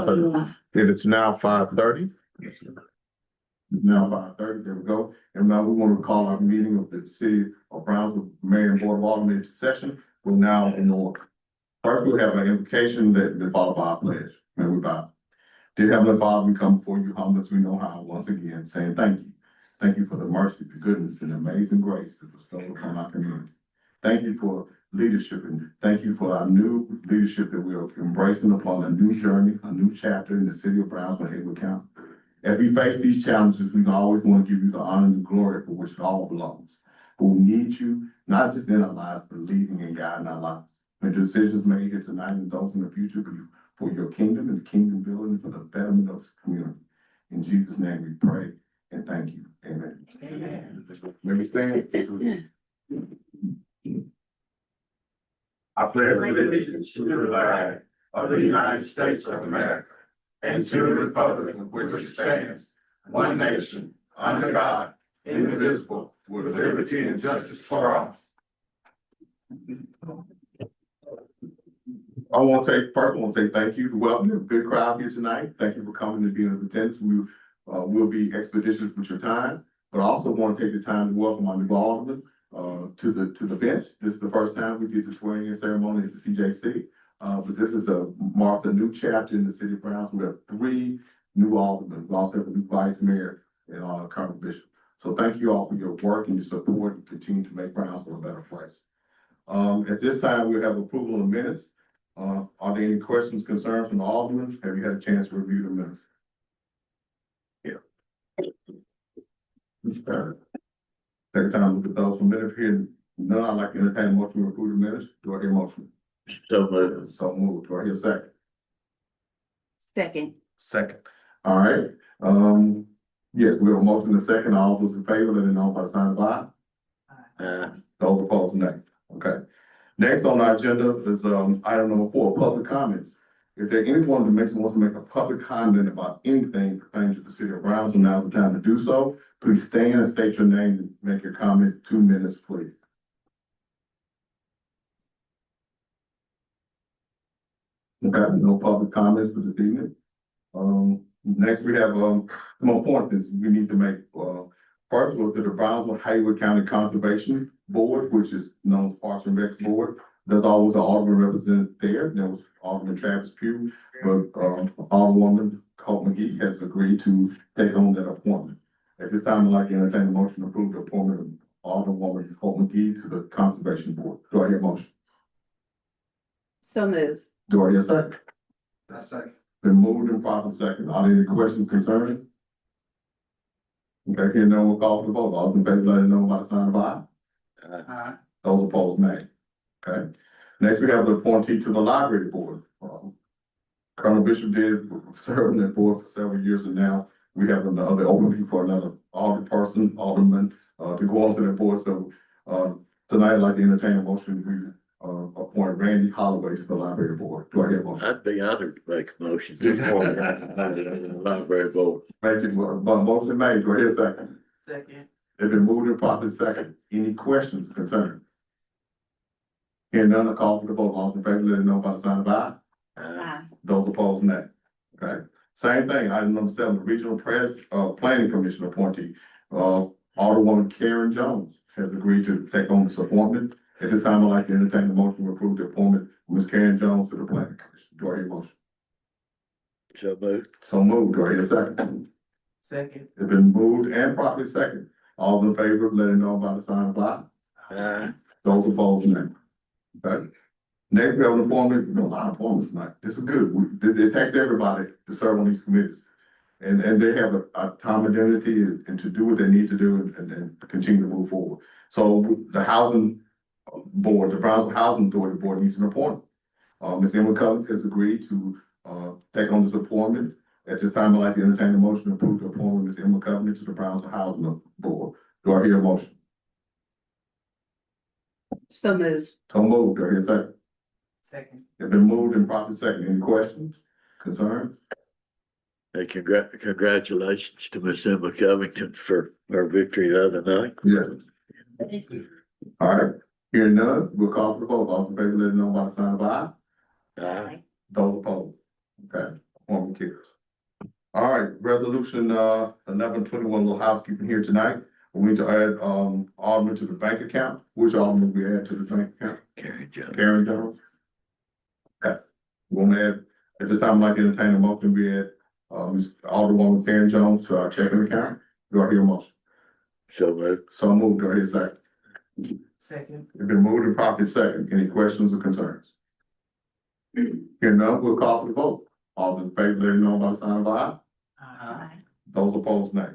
It is now 5:30. It's now 5:30. There we go. And now we want to call our meeting of the city of Brownsville Mayor and Board of Aldermen into session. We're now in order. First, we have an invocation that followed by our pledge. May we bow. Dear Heavenly Father, we come before you humble as we know how, once again, saying thank you. Thank you for the mercy, the goodness, and amazing grace that was bestowed upon our community. Thank you for leadership, and thank you for our new leadership that we are embracing upon a new journey, a new chapter in the city of Brownsville, Haywood County. As we face these challenges, we always want to give you the honor and the glory for which it all belongs. But we need you, not just in our lives, but leading and guiding our lives. May decisions made here tonight and those in the future be for your kingdom and kingdom building for the betterment of the community. In Jesus' name we pray and thank you. Amen. Amen. Let me stand. I pledge allegiance to the flag of the United States of America and to the republic for which it stands, one nation, under God, indivisible, with liberty and justice for all. I want to say thank you. Welcome to a big crowd here tonight. Thank you for coming and being in attendance. We will be expeditious with your time, but I also want to take the time to welcome our new alderman to the bench. This is the first time we did the swearing in ceremony at the CJC, but this is marked a new chapter in the city of Brownsville. We have 3 new aldermen. We also have a new vice mayor and Colonel Bishop. So thank you all for your work and your support and continue to make Brownsville a better place. At this time, we'll have approval of minutes. Are there any questions, concerns from the aldermen? Have you had a chance to review the minutes? Yeah. Take time to look at those from minutes here. None, I'd like to entertain a motion to approve the minutes. Do I hear a motion? So moved. So moved. Do I hear a second? Second. Second. All right. Yes, we have a motion and a second. All those in favor, let it know by the sign of aye. Those opposed, nay. Okay. Next on our agenda is item number 4, public comments. If there anyone wants to make a public comment about anything pertaining to the city of Brownsville, now is the time to do so. Please stand and state your name and make your comment. 2 minutes, please. Okay, no public comments for this evening. Next we have some appointments we need to make. First was to the Brownsville Haywood County Conservation Board, which is known as Parks and Rec Board. There's always an alderman represented there. There was Alderman Travis Pugh, but Alderwoman Hope McGee has agreed to take on that appointment. At this time, I'd like to entertain a motion to approve the appointment of Alderwoman Hope McGee to the Conservation Board. Do I hear a motion? So moved. Do I hear a second? That's second. Been moved and properly second. Are there any questions concerning? Okay, here none, we'll call for the vote. All those in favor, let it know by the sign of aye. Those opposed, nay. Okay. Next, we have the appointee to the library board. Colonel Bishop did serve on that board for several years, and now we have another opening for another alderman to go on to that board. So tonight, I'd like to entertain a motion to appoint Randy Holloway to the library board. Do I hear a motion? I'd be honored to make a motion to appoint the library board. Motion made. Do I hear a second? Second. It's been moved and properly second. Any questions concerning? Hearing none, I call for the vote. All those in favor, let it know by the sign of aye. Aye. Those opposed, nay. Okay. Same thing. Item number 7, the Regional Planning Commission appointee. Alderwoman Karen Jones has agreed to take on this appointment. At this time, I'd like to entertain the motion to approve the appointment of Ms. Karen Jones to the Planning Commission. Do I hear a motion? So moved. So moved. Do I hear a second? Second. It's been moved and properly second. All in favor, let it know by the sign of aye. Those opposed, nay. Okay. Next, we have an appointment. A lot of appointments tonight. This is good. It takes everybody to serve on these committees. And they have a time identity and to do what they need to do and continue to move forward. So the housing board, the Brownsville Housing Authority Board needs an appointment. Ms. Emma Cullen has agreed to take on this appointment. At this time, I'd like to entertain a motion to approve the appointment of Ms. Emma Cullen to the Brownsville Housing Board. Do I hear a motion? So moved. So moved. Do I hear a second? Second. It's been moved and properly second. Any questions, concerns? Hey, congratulations to Miss Emma Covington for her victory the other night. Yes. Thank you. All right. Hearing none, we'll call for the vote. All in favor, let it know by the sign of aye. Aye. Those opposed. Okay. Appointment cares. All right, resolution 1121, little housekeeping here tonight. We need to add Alderman to the bank account. Which Alderman we add to the bank account? Karen Jones. Karen Jones. Okay, we want to add, at this time, I'd like to entertain a motion, we add Alderwoman Karen Jones to our checking account. Do I hear a motion? So moved. So moved. Do I hear a second? Second. It's been moved and properly second. Any questions or concerns? Hearing none, we'll call for the vote. All in favor, let it know by the sign of aye. Aye. Those opposed, nay.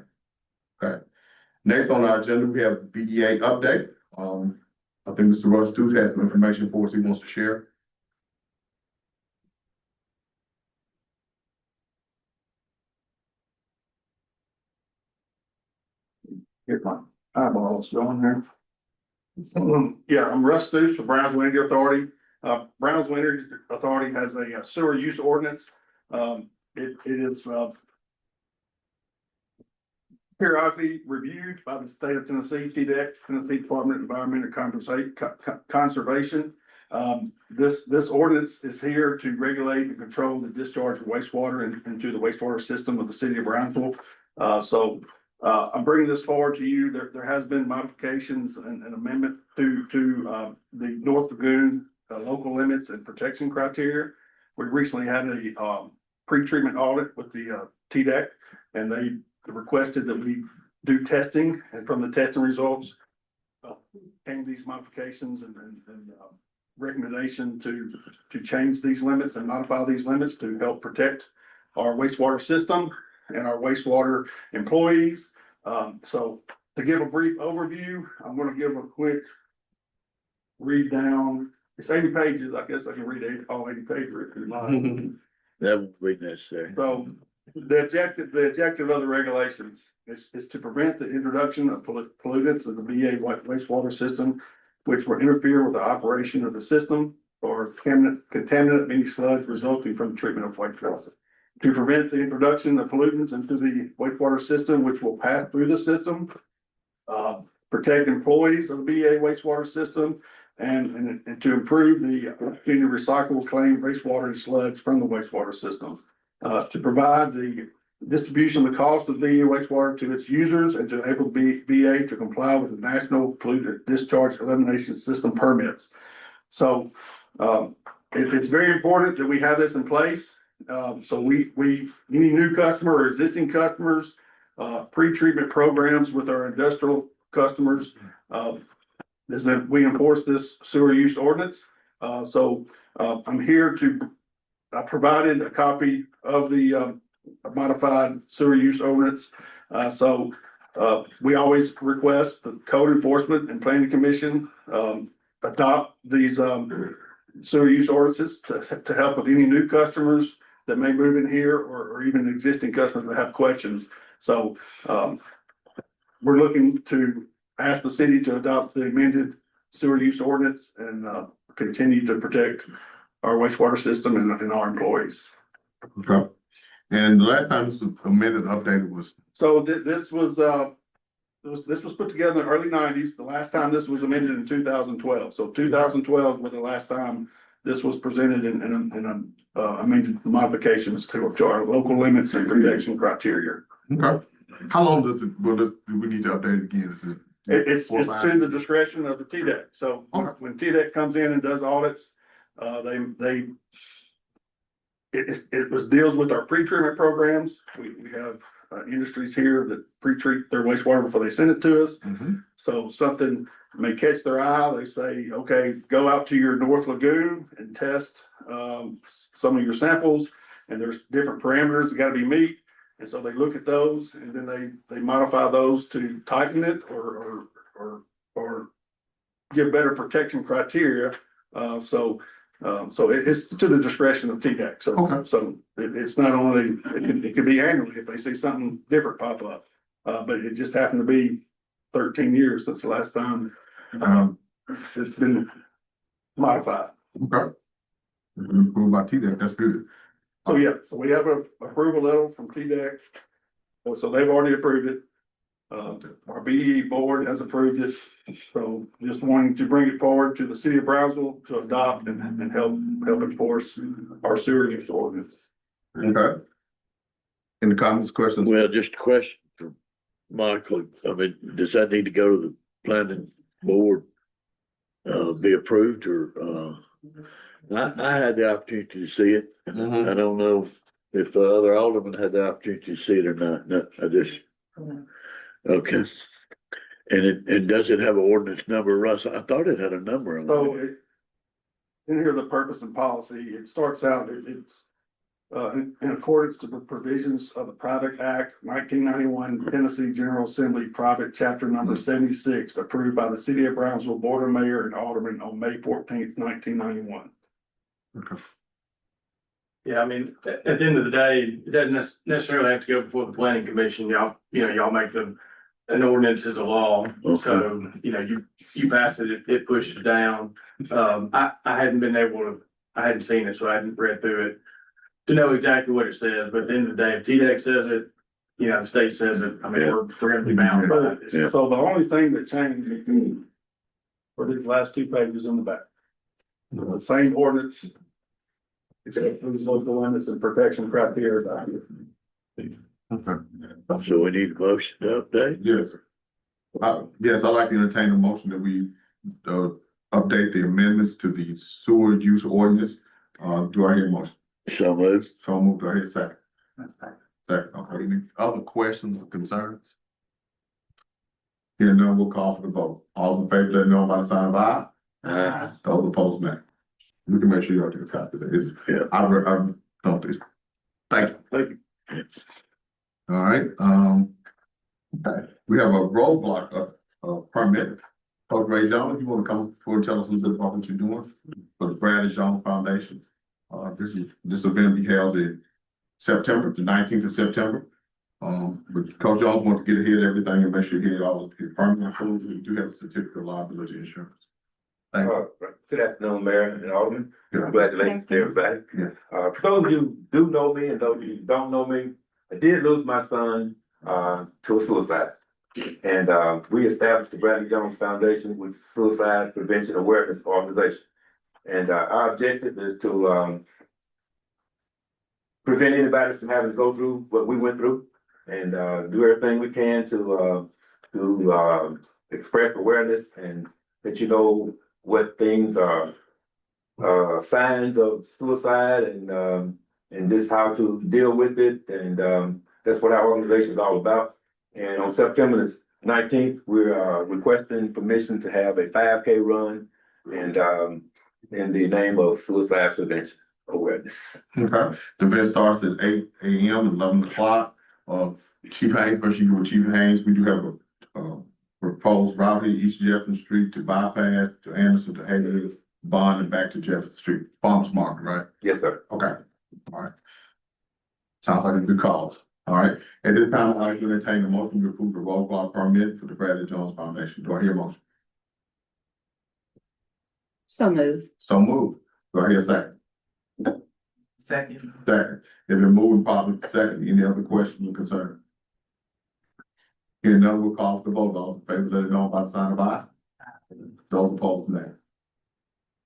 Okay. Next on our agenda, we have BDA update. I think Mr. Russ Stoops has some information for us he wants to share. Get my eyeballs going there. Yeah, I'm Russ Stoops for Brownsville Energy Authority. Brownsville Energy Authority has a sewer use ordinance. It is periodically reviewed by the state of Tennessee, TDEC, Tennessee Department of Environmental Conservation. This ordinance is here to regulate and control the discharge of wastewater into the wastewater system of the city of Brownsville. I'm bringing this forward to you. There has been modifications and an amendment to the North Lagoon local limits and protection criteria. We recently had a pre-treatment audit with the TDEC, and they requested that we do testing, and from the testing results came these modifications and recommendation to change these limits and modify these limits to help protect our wastewater system and our wastewater employees. So to give a brief overview, I'm going to give a quick read down. It's 80 pages. I guess I can read all 80 pages if you like. That would be necessary. So the objective of the regulations is to prevent the introduction of pollutants in the BA wastewater system, which will interfere with the operation of the system, or contaminant meaning sludge resulting from the treatment of wastewater. To prevent the introduction of pollutants into the wastewater system, which will pass through the system, protect employees of the BA wastewater system, and to improve the opportunity to recycle claimed wastewater and sludge from the wastewater system. To provide the distribution of the cost of BA wastewater to its users and to enable BA to comply with the National Pollutant Discharge Elimination System permits. So it's very important that we have this in place. So any new customer or existing customers, pre-treatment programs with our industrial customers, is that we enforce this sewer use ordinance. I'm here I provided a copy of the modified sewer use ordinance. We always request the code enforcement and planning commission adopt these sewer use ordinances to help with any new customers that may move in here, or even existing customers that have questions. So we're looking to ask the city to adopt the amended sewer use ordinance and continue to protect our wastewater system and our employees. Okay. And the last time this was amended and updated was, So this was put together in the early 90s. The last time this was amended in 2012. So 2012 was the last time this was presented in amended modifications to our local limits and protection criteria. okay. How long do we need to update it again? Is it? It's 4 or 5 to the discretion of the TDEC. So Okay. when TDEC comes in and does audits, it deals with our pre-treatment programs. We have industries here that pre-treat their wastewater before they send it to us. Mhm. So something may catch their eye. They say, okay, go out to your North Lagoon and test some of your samples. And there's different parameters that gotta be meet. And so they look at those and then they modify those to tighten it or give better protection criteria. So it's to the discretion of TDEC. Okay. So it's not only, it could be annually if they see something different pop up. But it just happened to be 13 years since the last time it's been modified. Okay. Approved by TDEC, that's good. So yeah, so we have a approval letter from TDEC. So they've already approved it. Our BE board has approved it. So just wanting to bring it forward to the city of Brownsville to adopt and help enforce our sewer use ordinance. Okay. Any comments, questions? Well, just a question for Michael. I mean, does that need to go to the planning board? Be approved or, I had the opportunity to see it. Mhm. I don't know if the other aldermen had the opportunity to see it or not. No, I just, okay. And does it have an ordinance number, Russ? I thought it had a number on So it. in here, the purpose and policy, it starts out, it's in accordance with the provisions of the Private Act, 1991 Tennessee General Assembly, Private Chapter Number 76, approved by the City of Brownsville Board of Mayor and Aldermen on May 14th, 1991. Yeah, I mean, at the end of the day, it doesn't necessarily have to go before the planning commission. Y'all make an ordinance as a law. So, you pass it, it pushes it down. I hadn't seen it, so I hadn't read through it to know exactly what it says. But at the end of the day, if TDEC says it, the state says it, I mean, we're gonna be bound by it. Yeah. So the only thing that changed for these last two pages in the back, the same ordinance, except for these local limits and protection criteria. Okay. So we need a motion to update? Yes. Yes, I'd like to entertain a motion that we, update the amendments to the sewer use ordinance. Do I hear a motion? So moved. So moved. Do I hear a second? Second. Okay. Any other questions or concerns? Hearing none, we'll call for the vote. All in favor, let it know by the sign of aye. Those opposed, nay. We can make sure you all get a copy of that. Yeah. I don't think. Thank you. Thank you. All right, okay. We have a roadblock, permit. Coach Ray Jones, you wanna come forward and tell us a little bit about what you're doing for the Bradley Jones Foundation? This event will be held in September, the 19th of September. But Coach Jones wants to get ahead of everything and make sure you get all of his permit approved. We do have a certificate of liability insurance. Thank you. Good afternoon, Mayor and Alderman. Yeah. Congratulations to everybody. Yeah. For those of you who do know me and those of you who don't know me, I did lose my son to a suicide. And we established the Bradley Jones Foundation, which is a suicide prevention awareness organization. And our objective is to prevent anybody from having to go through what we went through and do everything we can to express awareness and let you know what things are signs of suicide and just how to deal with it. And that's what our organization is all about. And on September the 19th, we're requesting permission to have a 5K run and in the name of suicide prevention awareness. Okay, the event starts at 8 a.m., 11 o'clock. Chief Haynes, make sure you go with Chief Haynes. We do have a proposed route here, East Jefferson Street to bypass to Anderson to Hayes, Bond and back to Jefferson Street, Farmers Market, right? Yes, sir. Okay, all right. Sounds like a good cause. All right, at this time, I'd like to entertain a motion to approve the roadblock permit for the Bradley Jones Foundation. Do I hear a motion? So moved. So moved. Do I hear a second? Second. Second. If you're moving probably second, any other questions or concerns? Hearing none, we'll call for the vote. All in favor, let it know by the sign of aye. Those opposed, nay.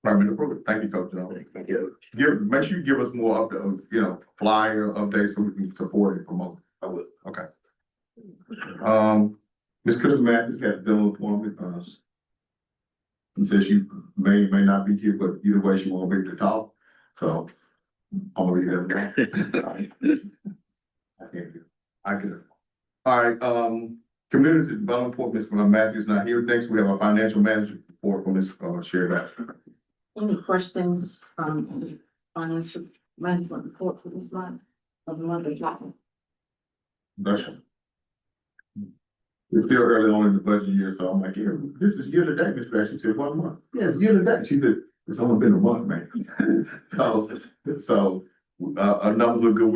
Permit approved. Thank you, Coach Jones. Thank you. Make sure you give us more of the, flyer updates so we can support and promote. I will. Okay. Ms. Crystal Matthews had a dental appointment. He says she may not be here, but either way, she won't be able to talk. So I'll read everything. I can't do it. I get it. All right, community development report, Ms. Matthews not here. Next, we have a financial management report from Ms. Sherry Baxter. Any questions on the financial management report for this month of the month of July? It's still early on in the budget year, so I'm like, yeah, this is year to date, Ms. Baxter. She said, 1 month. Yeah, it's year to date. She said, it's only been a month, man. So, numbers look good.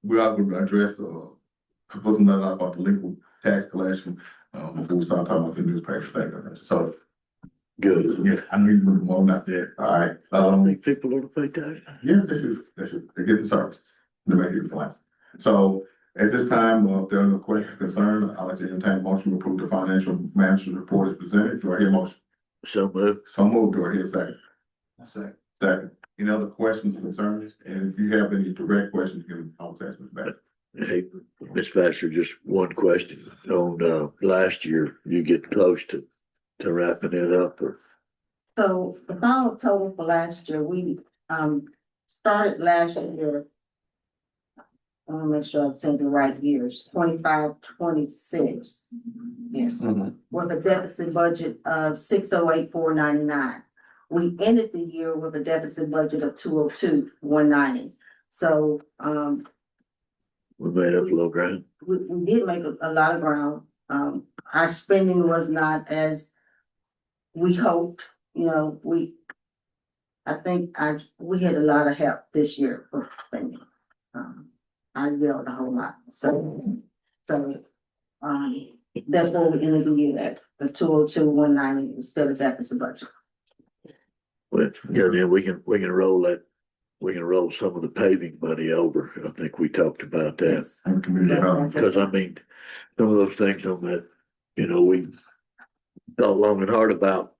We are gonna address, put some numbers about delinquent tax collection, before we start talking about the newspaper thing. So, Good. yeah, I need to move on out there. All right. I don't think people ought to pay tax. Yeah, they should, they get the services, they make it flat. So at this time, if there are no questions, concerns, I'd like to entertain a motion to approve the financial management report as presented. Do I hear a motion? So moved. So moved. Do I hear a second? Second. Second. Any other questions or concerns? And if you have any direct questions, you can always ask me back. Hey, Ms. Baxter, just one question on, last year, you get close to wrapping it up or? So the final total for last year, we, started last year. I wanna make sure I'm saying the right years, 25, 26. Yes, with a deficit budget of 608,499. We ended the year with a deficit budget of 202,190. So, We made up a little ground. we did make a lot of ground. Our spending was not as we hoped, you know, I think we had a lot of help this year for spending. I yelled a whole lot, so, that's where we ended the year at, the 202,190 instead of deficit budget. Well, yeah, then we can roll some of the paving money over. I think we talked about that. Yes. And community development. Because I mean, some of those things on that, we thought long and hard about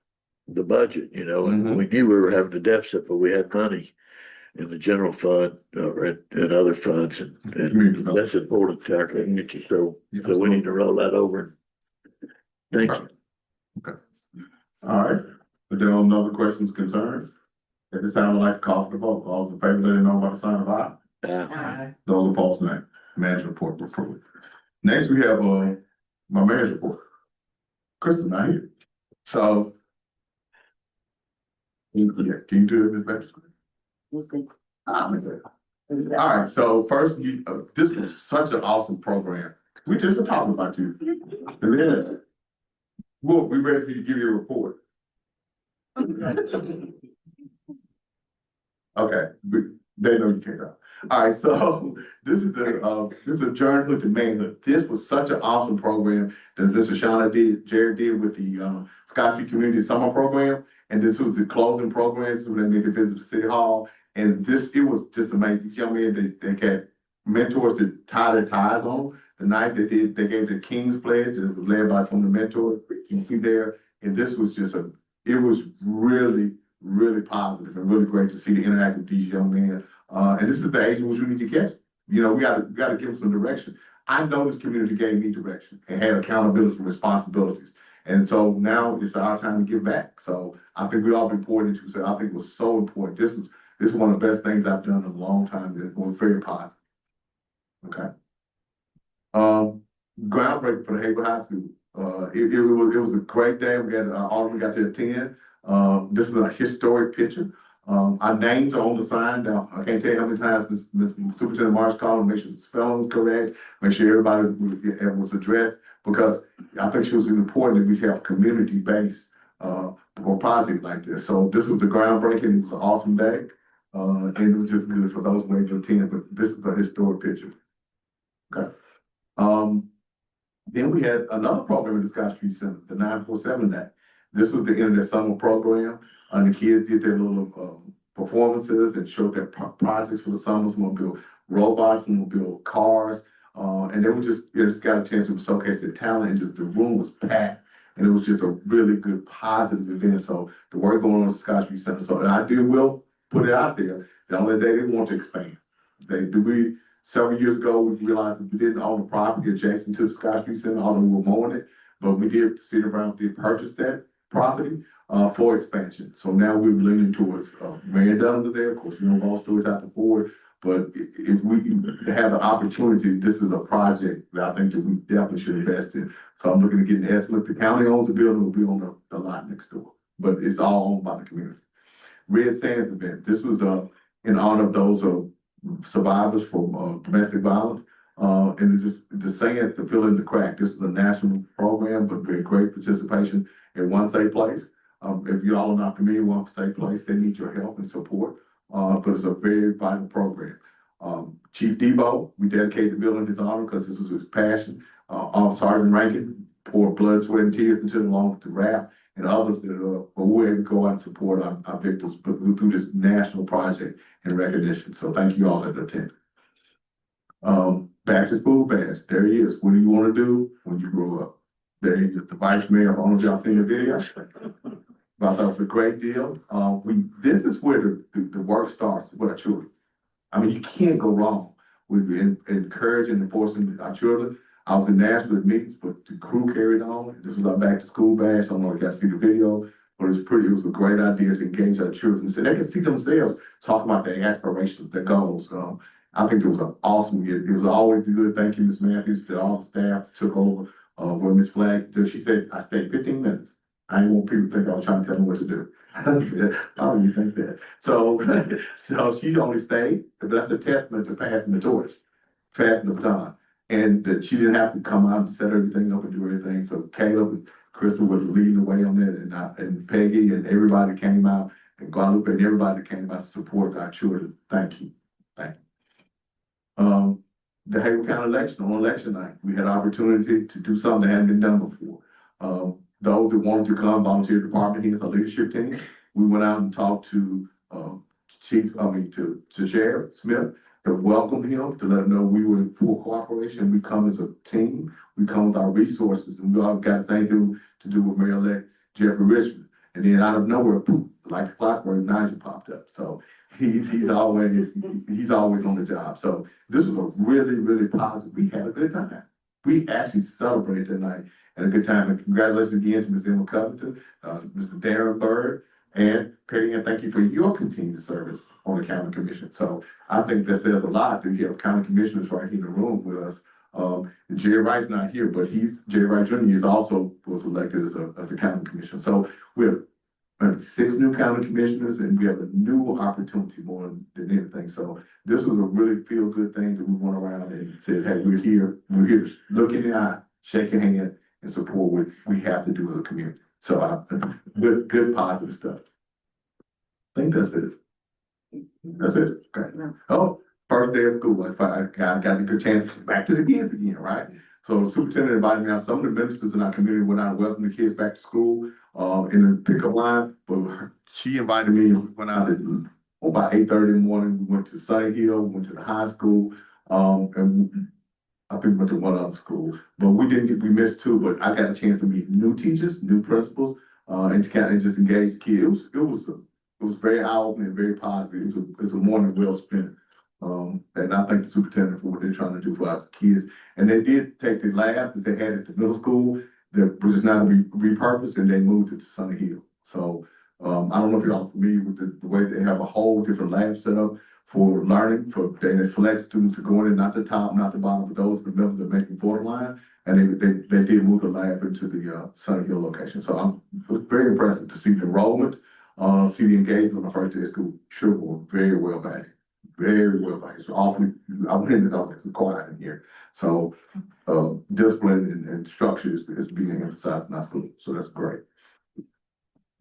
the budget, and we knew we were having a deficit, but we had money in the general fund and other funds, and that's important to our community. So we need to roll that over. Thank you. Okay. All right. Are there no other questions, concerns? At this time, I'd like to call for the vote. All those in favor, let it know by the sign of aye. Those opposed, nay. Management report approved. Next, we have, my mayor's report. Chris is not here. So. Yeah, can you do it, Ms. Baxter? We'll see. All right, so first, this was such an awesome program. We just were talking about you. And then, well, we ready for you to give your report. Okay, they know you can't go. All right, so this is a journey to manhood. This was such an awesome program that Mr. Jared did with the Scott Street Community Summer Program. And this was the closing program, so they made the visit to City Hall. And it was just amazing. These young men, they had mentors to tie their ties on. The night they gave the King's Pledge, and it was led by some of the mentors you can see there. And this was it was really, really positive and really great to see the interact with these young men. And this is the age in which we need to catch. We gotta give them some direction. I know this community gave me direction and had accountability and responsibilities. And so now it's our time to give back. So I think we all been poured into, so I think it was so important. This is one of the best things I've done in a long time. That was very positive. Okay. Groundbreaking for the Hayward High School. It was a great day. We had all we got to attend. This is a historic picture. Our names are on the sign. Now, I can't tell you how many times Ms. Superintendent Marsh called and make sure the spelling was correct, make sure everybody was addressed, because I think she was important that we have community-based for project like this. So this was the groundbreaking. It was an awesome day. And it was just good for those who to attend, but this is a historic picture. Okay. Then we had another program in the Scott Street Center, the 947 Day. This was the end of their summer program. And the kids did their little performances and showed their projects for the summer. Some will build robots, some will build cars. And then we just got a chance to showcase their talent, and just the room was packed. And it was just a really good, positive event. So the work going on at the Scott Street Center. So I will put it out there. The only day they want to expand. Several years ago, we realized that we didn't own the property adjacent to the Scott Street Center, although we were mowing it. But the City of Brownsville did purchase that property for expansion. So now we're leaning towards Marion Dunn there. Of course, all stories out the board. But if we have an opportunity, this is a project that I think that we definitely should invest in. So I'm looking to get an estimate. The county owns the building, will be on the lot next door. But it's all owned by the community. Red Sands event. This was in honor of those survivors from domestic violence. And it's just the saying to fill in the crack. This is a national program, but very great participation in One Safe Place. If you all are not familiar with One Safe Place, they need your help and support. But it's a very vital program. Chief Debo, we dedicated the building in his honor because this was his passion. Sergeant Rankin poured blood, sweat, and tears into it, along with the RAP and others that were able to go out and support our victims through this national project and recognition. So thank you all that attended. Back to school bash. There he is. What do you want to do when you grow up? There he is, the vice mayor. I don't know if y'all seen the video. But I thought it was a great deal. This is where the work starts with our children. I mean, you can't go wrong We've been encouraging and enforcing our children. I was in Nashville at meetings, but the crew carried on. This was our back to school bash. I don't know if you got to see the video, but it was a great idea to engage our children so they can see themselves talk about their aspirations, their goals. I think it was an awesome year. It was always good. Thank you, Ms. Matthews, to all the staff took over, where Ms. Flagg, she said, I stayed 15 minutes. I didn't want people to think I was trying to tell them what to do. I don't even think that. So, so she only stayed, but that's a testament to passing the torch, passing the baton. And that she didn't have to come out and set everything up and do everything. So Caleb and Crystal were leading the way on that, and Peggy and everybody came out, and Guadalupe and everybody came out to support our children. Thank you. Thank you. The Hayward County election, on election night, we had opportunity to do something that hadn't been done before. Those that wanted to come, volunteer department heads, our leadership team, we went out and talked to to Sheriff Smith, to welcome him, to let him know we were in full cooperation. We come as a team, we come with our resources, and we all got the same thing to do with Mayor-elect Jeffrey Richmond. And then out of nowhere, poof, like clockwork, Nigel popped up. So he's always on the job. So this was a really, really positive. We had a good time. We actually celebrated tonight and a good time. And congratulations again to Ms. Emma Covington, Mr. Darren Bird, and Perry, and thank you for your continued service on the county commission. So I think that says a lot that you have county commissioners right here in the room with us. Jerry Wright's not here, but Jerry Wright Jr. is also was elected as a county commissioner. So we have 6 new county commissioners, and we have a new opportunity more than anything. So this was a really feel good thing that we went around and said, hey, we're here to look in the eye, shake your hand, and support what we have to do as a community. So good positive stuff. I think that's it. That's it. Okay. Oh, first day of school. I got a good chance to get back to the kids again, right? So the superintendent invited me out. Some of the ministers in our community went out and welcomed the kids back to school in the pickup line. But she invited me, and we went out at about 8:30 in the morning. We went to Sunny Hill, we went to the high school, and I think we went to one other school. But we missed 2, but I got a chance to meet new teachers, new principals, and to kind of just engage the kids. It was very eye-opening and very positive. It was a morning well spent. And I thank the superintendent for what they're trying to do for our kids. And they did take the lab that they had at the middle school that was now repurposed, and they moved it to Sunny Hill. So I don't know if y'all are familiar with the way they have a whole different lab set up for learning, they select students to go in, not the top, not the bottom, but those in the middle that make the borderline. And they did move the lab into the Sunny Hill location. So it was very impressive to see the enrollment, see the engagement on the first day of school. Sure, were very well valued. Very well valued. So often, I went in the office, it's quiet in here. So discipline and structure is being emphasized in our school. So that's great.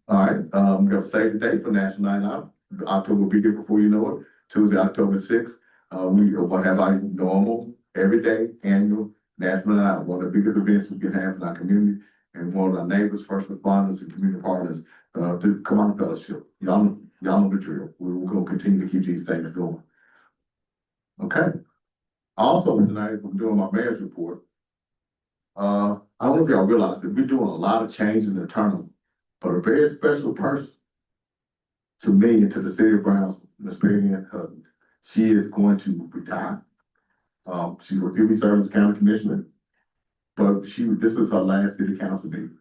All right, we have a save the date for National Night Out. October will be here before you know it. Tuesday, October 6th. We will have our normal, everyday, annual National Night Out, one of the biggest events we can have in our community, and one of our neighbors, first responders, and community partners to come on fellowship. Y'all know the drill. We're going to continue to keep these things going. Okay. Also tonight, I'm doing my mayor's report. I don't know if y'all realize that we're doing a lot of change in the tournament, but a very special person to me and to the city of Brownsville, Ms. Perry Ann Hutton. She is going to retire. She will still be serving as county commissioner, but this is her last city council meeting.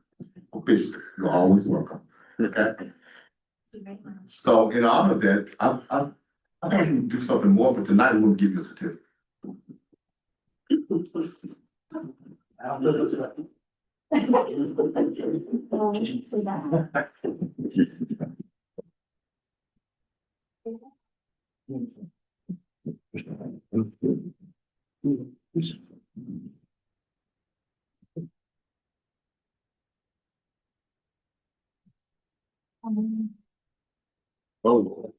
Officially, you're always welcome. Okay. So in honor of that, I can do something more, but tonight we'll give you a certificate. Oh,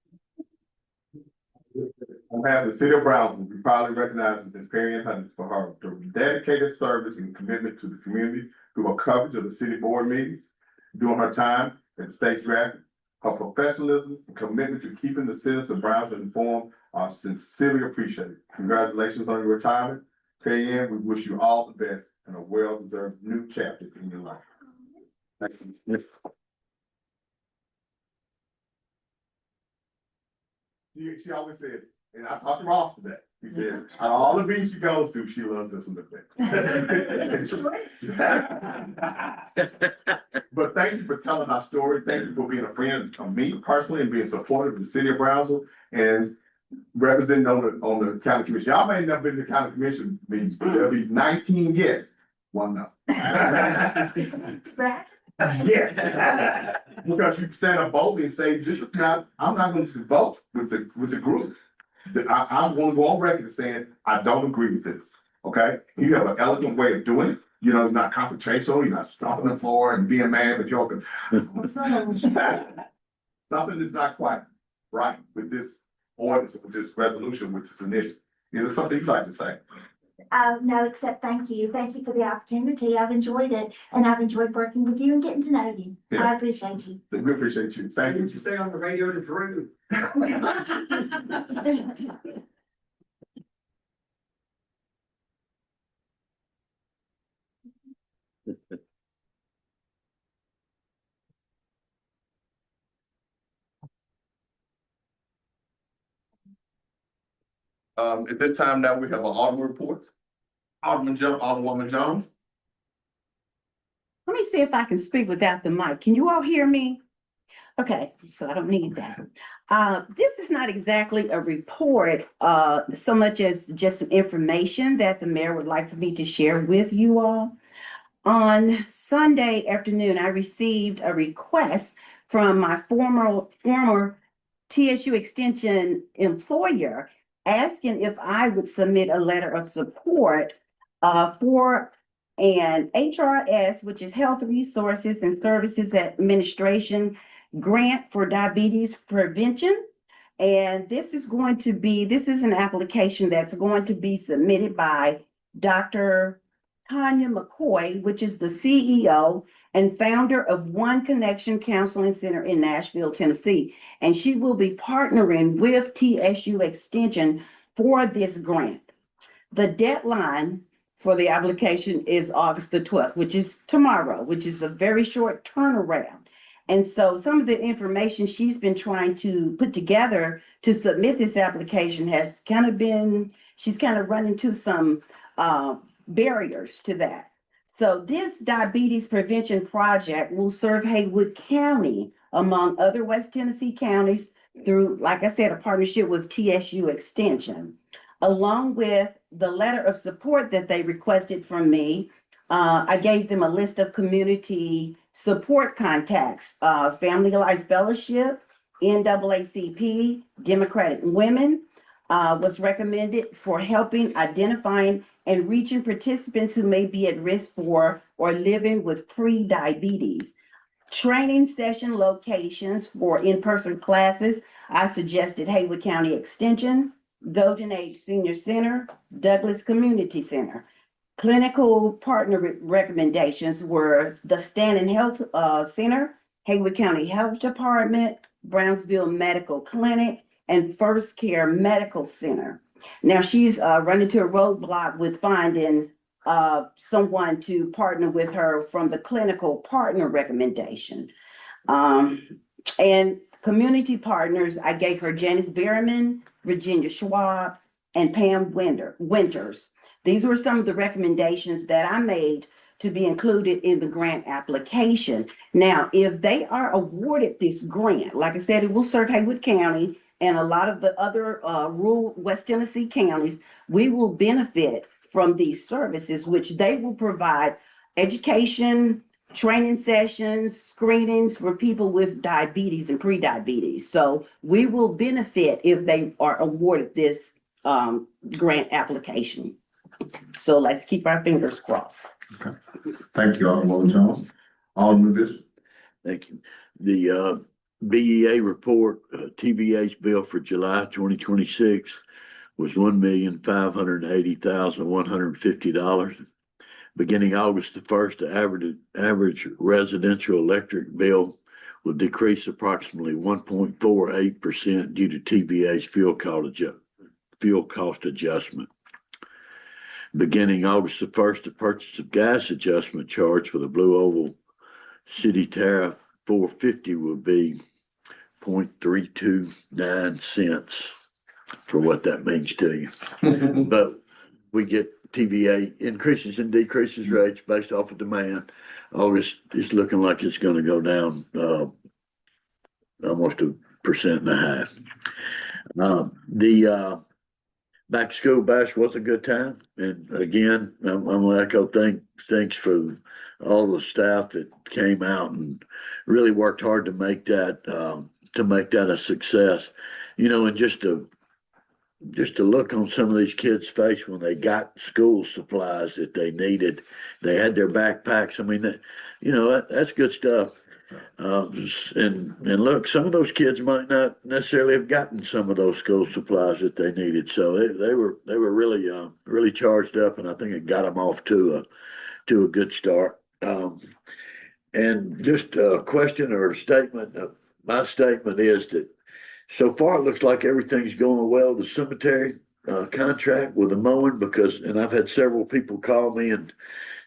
On behalf of the city of Brownsville, we proudly recognize Ms. Perry Ann Hutton for her dedicated service and commitment to the community through her coverage of the city board meetings, during her time at the state's graphic. Her professionalism and commitment to keeping the citizens of Brownsville informed are sincerely appreciated. Congratulations on your retirement. Perry Ann, we wish you all the best and a well-deserved new chapter in your life. Thank you. She always said, And I talked to Ross today. He said, out of all the beaches she goes to, she loves this one the best. But thank you for telling our story. Thank you for being a friend of me personally and being supportive of the city of Brownsville and representing on the county commission. Y'all may have never been to the county commission meetings, but there'll be 19 yes, one no. Yes. Because you stand up boldly and say, this is not, I'm not going to vote with the group. I'm going to go on record as saying, I don't agree with this, okay? You have an elegant way of doing it. You know, it's not confrontational, you're not stomping the floor and being mad, but joking. Something is not quite right with this ordinance, with this resolution, with this initiative. Is there something you'd like to say? No, except thank you. Thank you for the opportunity. I've enjoyed it and I've enjoyed working with you and getting to know you. Yeah. I appreciate you. We appreciate you. Thank you. You stay on the radio to Drew. At this time now, we have an Alderman report. Alderwoman Jones. Let me see if I can speak without the mic. Can you all hear me? Okay, so I don't need that. This is not exactly a report, so much as just some information that the mayor would like for me to share with you all. On Sunday afternoon, I received a request from my former TSU Extension employer asking if I would submit a letter of support for an HRS, which is Health Resources and Services Administration grant for diabetes prevention. And this is an application that's going to be submitted by Dr. Tanya McCoy, which is the CEO and founder of One Connection Counseling Center in Nashville, Tennessee. And she will be partnering with TSU Extension for this grant. The deadline for the application is August the 12th, which is tomorrow, which is a very short turnaround. And so some of the information she's been trying to put together to submit this application she's kind of run into some barriers to that. So this diabetes prevention project will serve Haywood County, among other West Tennessee counties, through, like I said, a partnership with TSU Extension. Along with the letter of support that they requested from me, I gave them a list of community support contacts, Family Life Fellowship, NAACP, Democratic Women, was recommended for helping identifying and reaching participants who may be at risk for or living with pre-diabetes. Training session locations for in-person classes, I suggested Haywood County Extension, Golden Age Senior Center, Douglas Community Center. Clinical partner recommendations were the Stanton Health Center, Haywood County Health Department, Brownsville Medical Clinic, and First Care Medical Center. Now she's run into a roadblock with finding someone to partner with her from the clinical partner recommendation. And community partners, I gave her Janice Berriman, Virginia Schwab, and Pam Winters. These were some of the recommendations that I made to be included in the grant application. Now, if they are awarded this grant, like I said, it will serve Haywood County and a lot of the other rural West Tennessee counties. We will benefit from these services, which they will provide education, training sessions, screenings for people with diabetes and pre-diabetes. So we will benefit if they are awarded this grant application. So let's keep our fingers crossed. Okay. Thank you, Alderwoman Jones. Alderman Bishop. Thank you. The BEA report, TVH bill for July 2026 was $1,580,150. Beginning August the 1st, the average residential electric bill will decrease approximately 1.48% due to TVA's fuel cost adjustment. Beginning August the 1st, the purchase of gas adjustment charge for the Blue Oval City Tariff 450 will be 0.329 cents. for what that means to you. But we get TVA increases and decreases rates based off of demand. August is looking like it's gonna go down, almost 1.5%. The back to school bash was a good time. And again, I'm gonna echo thanks for all the staff that came out and really worked hard to make that a success. You know, and just to look on some of these kids' face when they got school supplies that they needed, they had their backpacks. I mean, that's good stuff. And look, some of those kids might not necessarily have gotten some of those school supplies that they needed. So they were really charged up, and I think it got them off to a good start. And just a question or a statement. My statement is that so far it looks like everything's going well. The cemetery contract with the mowing, and I've had several people call me and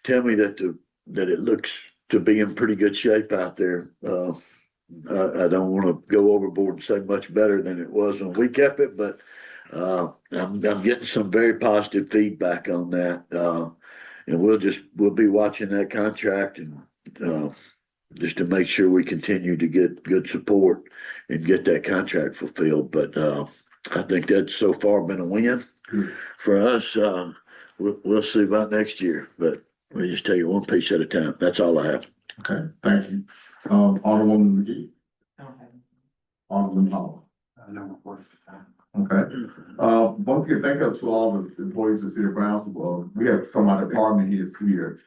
tell me that it looks to be in pretty good shape out there. I don't want to go overboard and say much better than it was when we kept it, but I'm getting some very positive feedback on that. And we'll be watching that contract and just to make sure we continue to get good support and get that contract fulfilled. But I think that's so far been a win for us. We'll see about next year, but we just take it one piece at a time. That's all I have. Okay, thank you. Alderwoman McGee, Alderman Hall. Okay. Once again, thank you to all the employees of the city of Brownsville. We have some of our department heads here.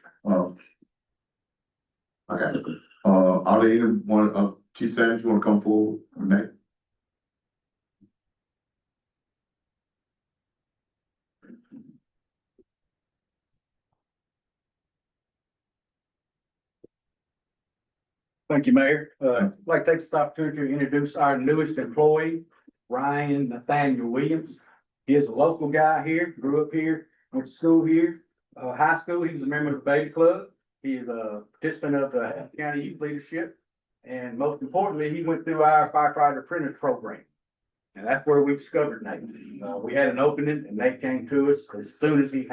Okay. Are there anyone, Chief Sanders, you want to come forward? Renee? Thank you, Mayor. I'd like to take this opportunity to introduce our newest employee, Ryan Nathaniel Williams. He is a local guy here, grew up here, went to school here. High school, he was a member of the Baby Club. He is a participant of the Hampton County Youth Leadership. And most importantly, he went through our firefighter apprentice program. And that's where we discovered Nate. We had an opening and Nate came to us as soon as he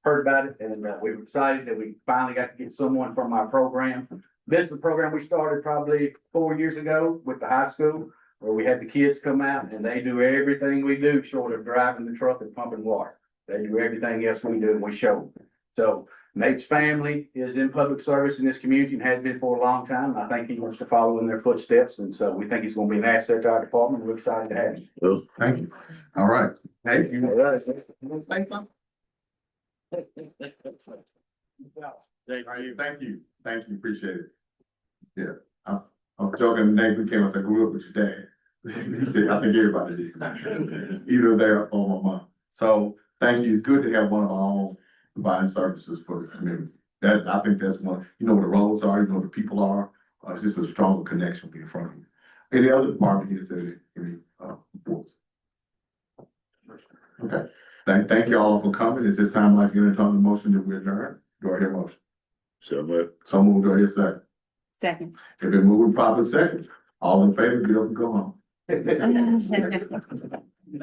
heard about it. And we were excited that we finally got to get someone from our program. This is the program we started probably 4 years ago with the high school, where we had the kids come out and they do everything we do short of driving the truck and pumping water. They do everything else we do and we show them. So Nate's family is in public service in this community and has been for a long time. And I think he wants to follow in their footsteps. And so we think he's going to be an asset to our department. We're excited to have him. Well, Thank you. All right. Thank you. All right. Thank you. Thank you. Appreciate it. Yeah. I'm joking. Nate became, I said, grew up with your dad. He said, I think everybody did. Either there or my mom. So thank you. It's good to have one of our own providing services for the community. I think that's one, you know what the roles are, you know what the people are. It's just a stronger connection in front of you. Any other department heads that any reports? Okay. Thank you all for coming. It's this time I'd like to get into the motion that we adjourn. Do I hear a motion? so much. So moved. Do I hear a second? Second. If it moved properly second, all in favor, get up and go home.